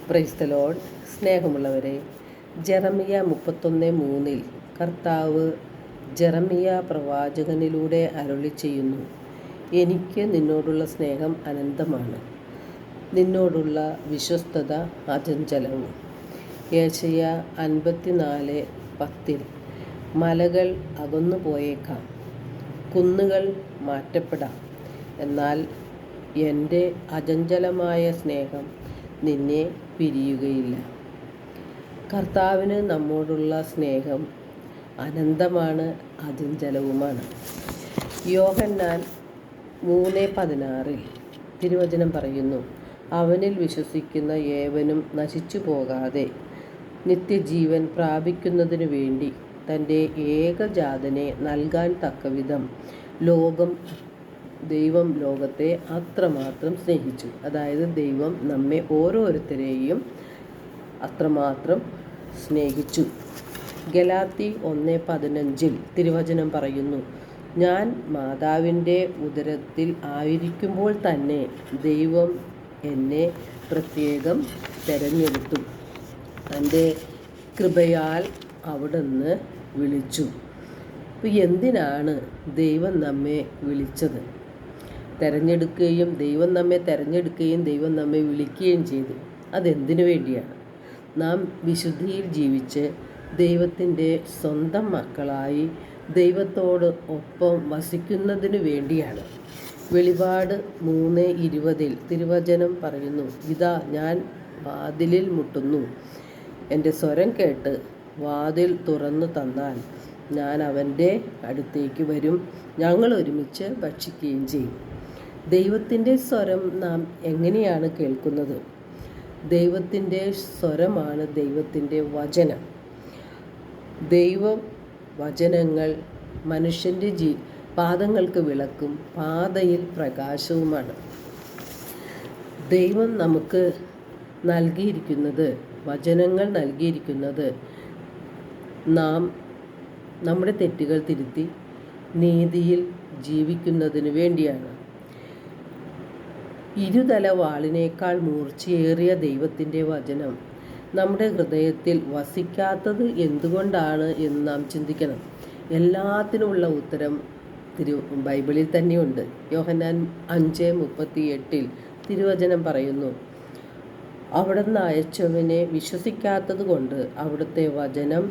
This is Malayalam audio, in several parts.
Praise the Lord. സ്നേഹമുള്ളവരെ, ജെറമിയ 31:3 കർത്താവ് ജെറമിയ പ്രവാചകനിലൂടെ അരുളി ചെയ്യുന്നു, എനിക്ക് നിന്നോടുള്ള സ്നേഹം അനന്തമാണ്, നിന്നോടുള്ള വിശ്വസ്തത അചഞ്ചലവും. യെശയ്യാ 54:10 മലകൾ അകന്നു പോയേക്കാം, കുന്നുകൾ മാറ്റപ്പെടാം, എന്നാൽ എൻ്റെ അചഞ്ചലമായ സ്നേഹം നിന്നെ പിരിയുകയില്ല. കർത്താവിന് നമ്മോടുള്ള സ്നേഹം അനന്തമാണ്, അചഞ്ചലവുമാണ്. യോഹന്നാൻ 3:16 തിരുവചനം പറയുന്നു, അവനിൽ വിശ്വസിക്കുന്ന ഏവനും നശിച്ചു പോകാതെ നിത്യജീവൻ പ്രാപിക്കുന്നതിനു വേണ്ടി തൻ്റെ ഏകജാതനെ നൽകാൻ തക്കവിധം ദൈവം ലോകത്തെ അത്രമാത്രം സ്നേഹിച്ചു. അതായത് ദൈവം നമ്മെ ഓരോരുത്തരെയും അത്രമാത്രം സ്നേഹിച്ചു. ഗലാത്തി 1:15 തിരുവചനം പറയുന്നു, ഞാൻ മാതാവിൻ്റെ ഉദരത്തിൽ ആയിരിക്കുമ്പോൾ തന്നെ ദൈവം എന്നെ പ്രത്യേകം തിരഞ്ഞെടുത്തു, തൻ്റെ കൃപയാൽ അവിടുന്ന് വിളിച്ചു. അപ്പോൾ എന്തിനാണ് ദൈവം നമ്മെ വിളിച്ചത്? ദൈവം നമ്മെ തിരഞ്ഞെടുക്കുകയും ദൈവം നമ്മെ വിളിക്കുകയും ചെയ്തു. അതെന്തിനു വേണ്ടിയാണ്? നാം വിശുദ്ധിയിൽ ജീവിച്ച് ദൈവത്തിൻ്റെ സ്വന്തം മക്കളായി ദൈവത്തോട് ഒപ്പം വസിക്കുന്നതിനു വേണ്ടിയാണ്. വെളിപാട് 3:20 തിരുവചനം പറയുന്നു, ഇതാ ഞാൻ വാതിലിൽ മുട്ടുന്നു, എൻ്റെ സ്വരം കേട്ട് വാതിൽ തുറന്നു തന്നാൽ ഞാൻ അവൻ്റെ അടുത്തേക്ക് വരും, ഞങ്ങൾ ഒരുമിച്ച് ഭക്ഷിക്കുകയും ചെയ്യും. ദൈവത്തിൻ്റെ സ്വരം നാം എങ്ങനെയാണ് കേൾക്കുന്നത്? ദൈവത്തിൻ്റെ സ്വരമാണ് ദൈവത്തിൻ്റെ വചനം. വചനങ്ങൾ മനുഷ്യൻ്റെ പാദങ്ങൾക്ക് വിളക്കും പാതയിൽ പ്രകാശവുമാണ്. ദൈവം നമുക്ക് വചനങ്ങൾ നൽകിയിരിക്കുന്നത് നാം നമ്മുടെ തെറ്റുകൾ തിരുത്തി നീതിയിൽ ജീവിക്കുന്നതിന് വേണ്ടിയാണ്. ഇരുതല വാളിനേക്കാൾ മൂർച്ചയേറിയ ദൈവത്തിൻ്റെ വചനം നമ്മുടെ ഹൃദയത്തിൽ വസിക്കാത്തത് എന്തുകൊണ്ടാണ് എന്ന് നാം ചിന്തിക്കണം. എല്ലാത്തിനുമുള്ള ഉത്തരം ബൈബിളിൽ തന്നെയുണ്ട്. യോഹന്നാൻ 5:38 തിരുവചനം പറയുന്നു, അവിടുന്ന് അയച്ചവനെ വിശ്വസിക്കാത്തത് കൊണ്ട് അവിടുത്തെ വചനം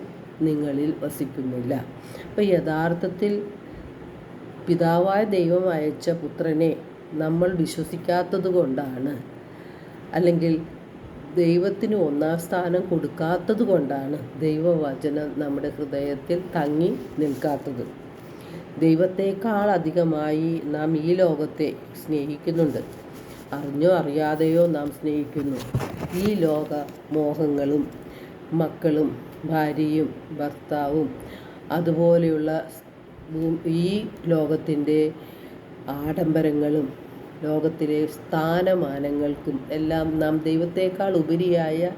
നിങ്ങളിൽ വസിക്കുന്നില്ല. അപ്പോൾ യഥാർത്ഥത്തിൽ പിതാവായ ദൈവം അയച്ച പുത്രനെ നമ്മൾ വിശ്വസിക്കാത്തത് കൊണ്ടാണ്, അല്ലെങ്കിൽ ദൈവത്തിന് ഒന്നാം സ്ഥാനം കൊടുക്കാത്തത് കൊണ്ടാണ് ദൈവവചനം നമ്മുടെ ഹൃദയത്തിൽ തങ്ങി നിൽക്കാത്തത്. ദൈവത്തെക്കാൾ അധികമായി നാം ഈ ലോകത്തെ സ്നേഹിക്കുന്നുണ്ട്. അറിഞ്ഞോ അറിയാതെയോ നാം സ്നേഹിക്കുന്നു. ഈ ലോക മോഹങ്ങളും മക്കളും ഭാര്യയും ഭർത്താവും അതുപോലെയുള്ള ഈ ലോകത്തിൻ്റെ ആഡംബരങ്ങളും ലോകത്തിലെ സ്ഥാനമാനങ്ങൾക്കും എല്ലാം നാം ദൈവത്തെക്കാൾ ഉപരിയായ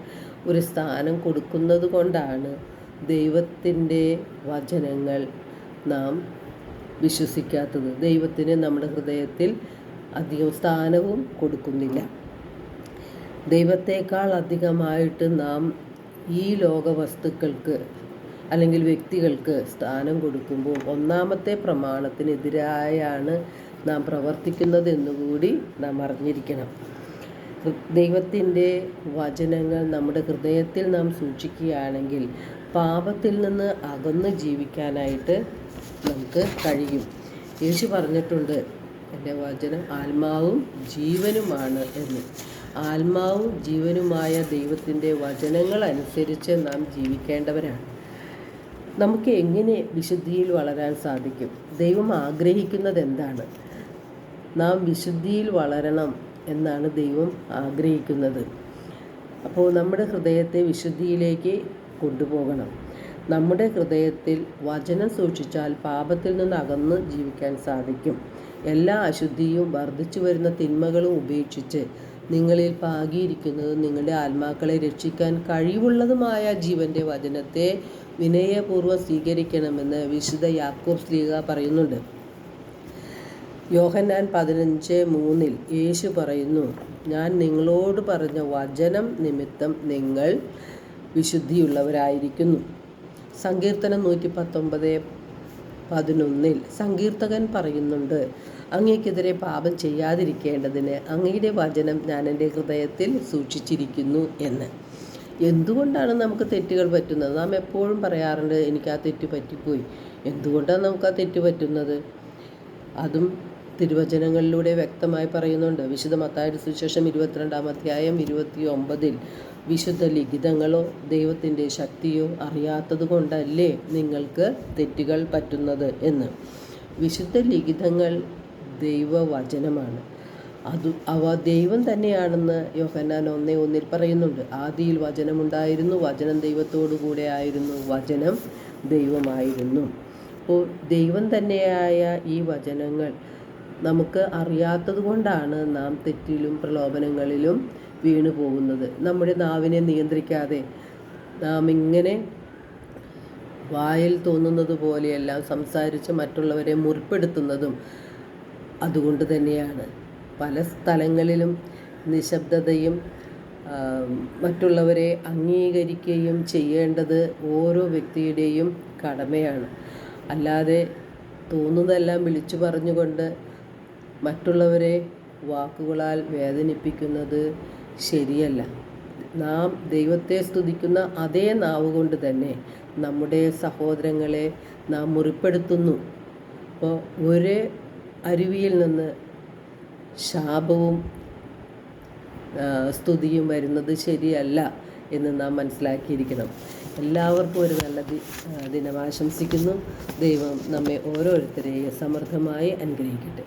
ഒരു സ്ഥാനം കൊടുക്കുന്നത് കൊണ്ടാണ് ദൈവത്തിൻ്റെ വചനങ്ങൾ നാം വിശ്വസിക്കാത്തത്. ദൈവത്തിന് നമ്മുടെ ഹൃദയത്തിൽ അധികം സ്ഥാനവും കൊടുക്കുന്നില്ല. ദൈവത്തെക്കാൾ അധികമായിട്ട് നാം ഈ ലോക വസ്തുക്കൾക്ക് അല്ലെങ്കിൽ വ്യക്തികൾക്ക് സ്ഥാനം കൊടുക്കുമ്പോൾ ഒന്നാമത്തെ പ്രമാണത്തിനെതിരായാണ് നാം പ്രവർത്തിക്കുന്നത് എന്നുകൂടി നാം അറിഞ്ഞിരിക്കണം. ദൈവത്തിൻ്റെ വചനങ്ങൾ നമ്മുടെ ഹൃദയത്തിൽ നാം സൂക്ഷിക്കുകയാണെങ്കിൽ പാപത്തിൽ നിന്ന് അകന്ന് ജീവിക്കാനായിട്ട് നമുക്ക് കഴിയും. യേശു പറഞ്ഞിട്ടുണ്ട്, എൻ്റെ വചനം ആത്മാവും ജീവനുമാണ് എന്ന്. ആത്മാവും ജീവനുമായ ദൈവത്തിൻ്റെ വചനങ്ങൾ അനുസരിച്ച് നാം ജീവിക്കേണ്ടവരാണ്. നമുക്ക് എങ്ങനെ വിശുദ്ധിയിൽ വളരാൻ സാധിക്കും? ദൈവം ആഗ്രഹിക്കുന്നത് എന്താണ്? നാം വിശുദ്ധിയിൽ വളരണം എന്നാണ് ദൈവം ആഗ്രഹിക്കുന്നത്. അപ്പോൾ നമ്മുടെ ഹൃദയത്തെ വിശുദ്ധിയിലേക്ക് കൊണ്ടുപോകണം. നമ്മുടെ ഹൃദയത്തിൽ വചനം സൂക്ഷിച്ചാൽ പാപത്തിൽ നിന്ന് അകന്ന് ജീവിക്കാൻ സാധിക്കും. എല്ലാ അശുദ്ധിയും വർദ്ധിച്ചു വരുന്ന തിന്മകളും ഉപേക്ഷിച്ച് നിങ്ങളിൽ പാകിയിരിക്കുന്നതും നിങ്ങളുടെ ആത്മാക്കളെ രക്ഷിക്കാൻ കഴിവുള്ളതുമായ ജീവൻ്റെ വചനത്തെ വിനയപൂർവ്വം സ്വീകരിക്കണമെന്ന് വിശുദ്ധ യാക്കോബ് ശ്ലീഹ പറയുന്നുണ്ട്. യോഹന്നാൻ 15:3 യേശു പറയുന്നു, ഞാൻ നിങ്ങളോട് പറഞ്ഞ വചനം നിമിത്തം നിങ്ങൾ വിശുദ്ധിയുള്ളവരായിരിക്കുന്നു. സങ്കീർത്തനം 119:11 സങ്കീർത്തകൻ പറയുന്നുണ്ട്, അങ്ങേക്കെതിരെ പാപം ചെയ്യാതിരിക്കേണ്ടതിന് അങ്ങയുടെ വചനം ഞാൻ എൻ്റെ ഹൃദയത്തിൽ സൂക്ഷിച്ചിരിക്കുന്നു എന്ന്. എന്തുകൊണ്ടാണ് നമുക്ക് തെറ്റുകൾ പറ്റുന്നത്? നാം എപ്പോഴും പറയാറുണ്ട്, എനിക്ക് ആ തെറ്റ് പറ്റിപ്പോയി. എന്തുകൊണ്ടാണ് നമുക്ക് ആ തെറ്റ് പറ്റുന്നത്? അതും തിരുവചനങ്ങളിലൂടെ വ്യക്തമായി പറയുന്നുണ്ട്. വിശുദ്ധ മത്തായിയുടെ സുവിശേഷം 22-29 വിശുദ്ധ ലിഖിതങ്ങളോ ദൈവത്തിൻ്റെ ശക്തിയോ അറിയാത്തത് കൊണ്ടല്ലേ നിങ്ങൾക്ക് തെറ്റുകൾ പറ്റുന്നത് എന്ന്. വിശുദ്ധ ലിഖിതങ്ങൾ ദൈവവചനമാണ്. അവ ദൈവം തന്നെയാണെന്ന് യോഹന്നാൻ 1:1 പറയുന്നുണ്ട്. ആദിയിൽ വചനമുണ്ടായിരുന്നു, വചനം ദൈവത്തോടു കൂടെ ആയിരുന്നു, വചനം ദൈവമായിരുന്നു. അപ്പോൾ ദൈവം തന്നെയായ ഈ വചനങ്ങൾ നമുക്ക് അറിയാത്തത് കൊണ്ടാണ് നാം തെറ്റിലും പ്രലോഭനങ്ങളിലും വീണു പോകുന്നത്. നമ്മുടെ നാവിനെ നിയന്ത്രിക്കാതെ നാം ഇങ്ങനെ വായിൽ തോന്നുന്നത് പോലെയെല്ലാം സംസാരിച്ച് മറ്റുള്ളവരെ മുറിപ്പെടുത്തുന്നതും അതുകൊണ്ട് തന്നെയാണ്. പല സ്ഥലങ്ങളിലും നിശബ്ദതയും മറ്റുള്ളവരെ അംഗീകരിക്കുകയും ചെയ്യേണ്ടത് ഓരോ വ്യക്തിയുടെയും കടമയാണ്. അല്ലാതെ തോന്നുന്നതെല്ലാം വിളിച്ചു പറഞ്ഞുകൊണ്ട് മറ്റുള്ളവരെ വാക്കുകളാൽ വേദനിപ്പിക്കുന്നത് ശരിയല്ല. നാം ദൈവത്തെ സ്തുതിക്കുന്ന അതേ നാവ് കൊണ്ട് തന്നെ നമ്മുടെ സഹോദരങ്ങളെ നാം മുറിപ്പെടുത്തുന്നു. അപ്പോൾ ഒരേ അരുവിയിൽ നിന്ന് ശാപവും സ്തുതിയും വരുന്നത് ശരിയല്ല എന്ന് നാം മനസ്സിലാക്കിയിരിക്കണം. എല്ലാവർക്കും ഒരു നല്ല ദിനം ആശംസിക്കുന്നു. ദൈവം നമ്മെ ഓരോരുത്തരെയും സമൃദ്ധമായി അനുഗ്രഹിക്കട്ടെ.